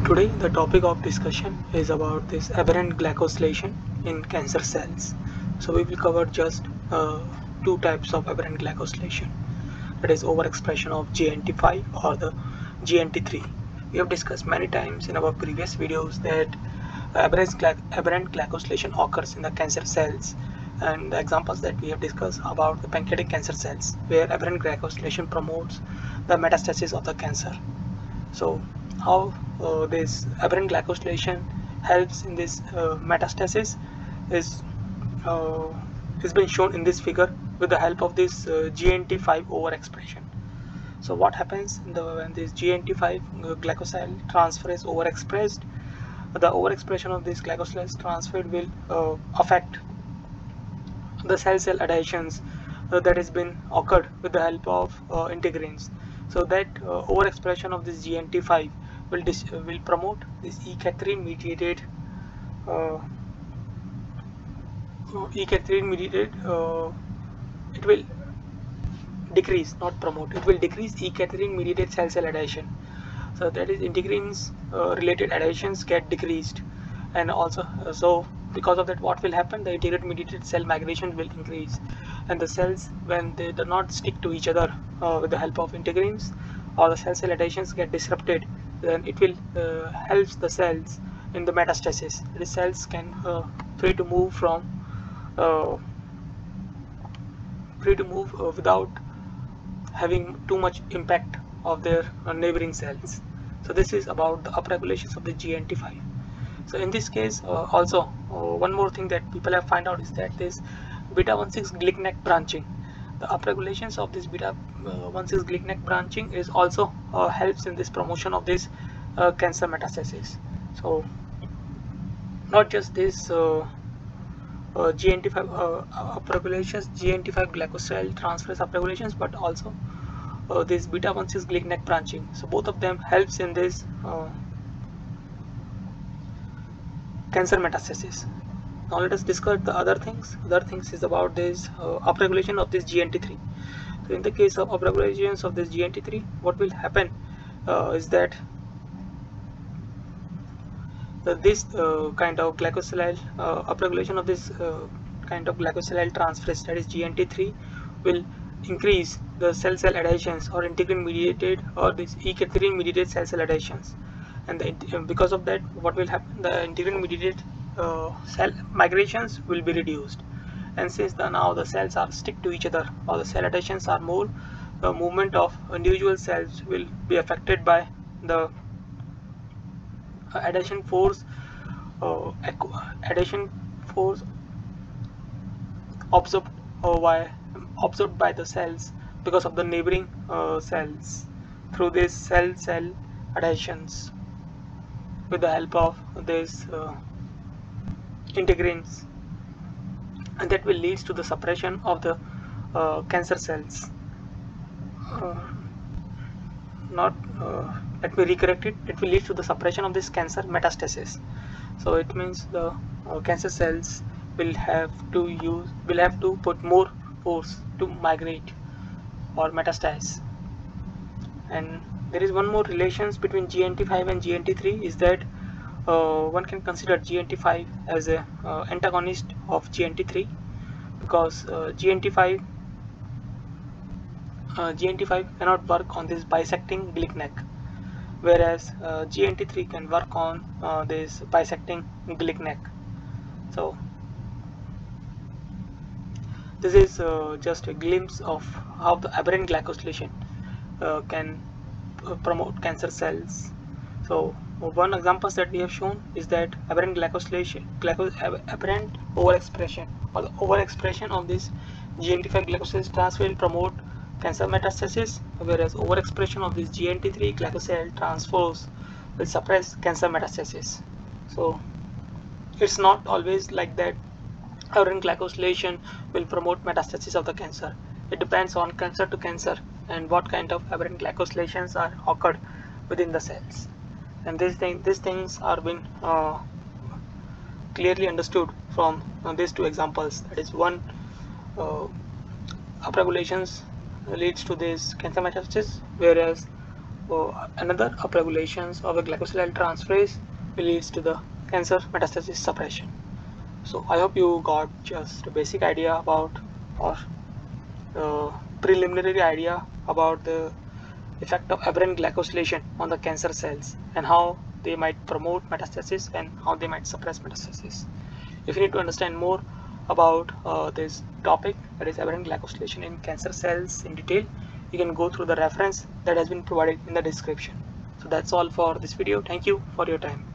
Today the topic of discussion is about this aberrant glycosylation in cancer cells. So we will cover just two types of aberrant glycosylation, that is overexpression of GnT-V or the GnT-III. We have discussed many times in our previous videos that aberrant glycosylation occurs in the cancer cells, and the examples that we have discussed about the pancreatic cancer cells where aberrant glycosylation promotes the metastasis of the cancer. So how this aberrant glycosylation helps in this metastasis is uh, is been shown in this figure with the help of this GnT-V overexpression. So what happens when this GnT-V glycosyltransferase overexpressed? The overexpression of this glycosyltransferase will affect the cell adhesions that has been occurred with the help of integrins. So that overexpression of this GnT-V will promote this E-catherine mediated it will decrease, not promote, it will decrease E-catherine mediated cell adhesion. So that is integrins related adhesions get decreased, and also so because of that what will happen, the integrin mediated cell migration will increase, and the cells, when they do not stick to each other with the help of integrins, or the cell adhesions get disrupted, then it will helps the cells in the metastasis. The cells can free to move from without having too much impact of their neighboring cells. So this is about the upregulations of the GnT-V. So in this case also one more thing that people have found out is that this beta-1,6 glycan branching, the upregulations of this beta-1,6 glycan branching is also helps in this promotion of this cancer metastasis. So not just this GnT-V upregulations, GnT-V glycosyltransferase upregulations, but also this beta-1,6 glycan branching. So both of them helps in this cancer metastasis. Now let us discuss the other things. Other things is about this upregulation of this GnT-III. So in the case of upregulations of this GnT-III, what will happen is that this kind of glycosyl upregulation of this kind of glycosyltransferase, that is GnT-III, will increase the cell adhesions or integrin mediated or this E-catherine mediated cell adhesions, and because of that what will happen, the integrin mediated cell migrations will be reduced, and since now the cells are stick to each other or the cell adhesions are more, the movement of individual cells will be affected by the adhesion force absorbed absorbed by the cells because of the neighboring cells through these cell adhesions with the help of these integrins, and that will lead to the suppression of the cancer cells. Not Let me recorrect it. It will lead to the suppression of this cancer metastasis. So it means the cancer cells will have to put more force to migrate or metastasize. And there is one more relations between GnT-V and GnT-III is that one can consider GnT-V as a antagonist of GnT-III, because GnT-V cannot work on this bisecting glycan, whereas GnT-III can work on this bisecting glycan. So this is just a glimpse of how the aberrant glycosylation can promote cancer cells. So one example that we have shown is that aberrant aberrant overexpression or the overexpression of this GnT-V glycosyltransferase will promote cancer metastasis, whereas overexpression of this GnT-III glycosyltransferase will suppress cancer metastasis. So it's not always like that aberrant glycosylation will promote metastasis of the cancer. It depends on cancer to cancer and what kind of aberrant glycosylations are occurred within the cells. And these things are been clearly understood from these two examples. That is, one, upregulations leads to this cancer metastasis, whereas another upregulations of the glycosyltransferase leads to the cancer metastasis suppression. So I hope you got just a basic idea about, or preliminary idea about the effect of aberrant glycosylation on the cancer cells and how they might promote metastasis and how they might suppress metastasis. If you need to understand more about this topic, that is aberrant glycosylation in cancer cells in detail, you can go through the reference that has been provided in the description. So that's all for this video. Thank you for your time.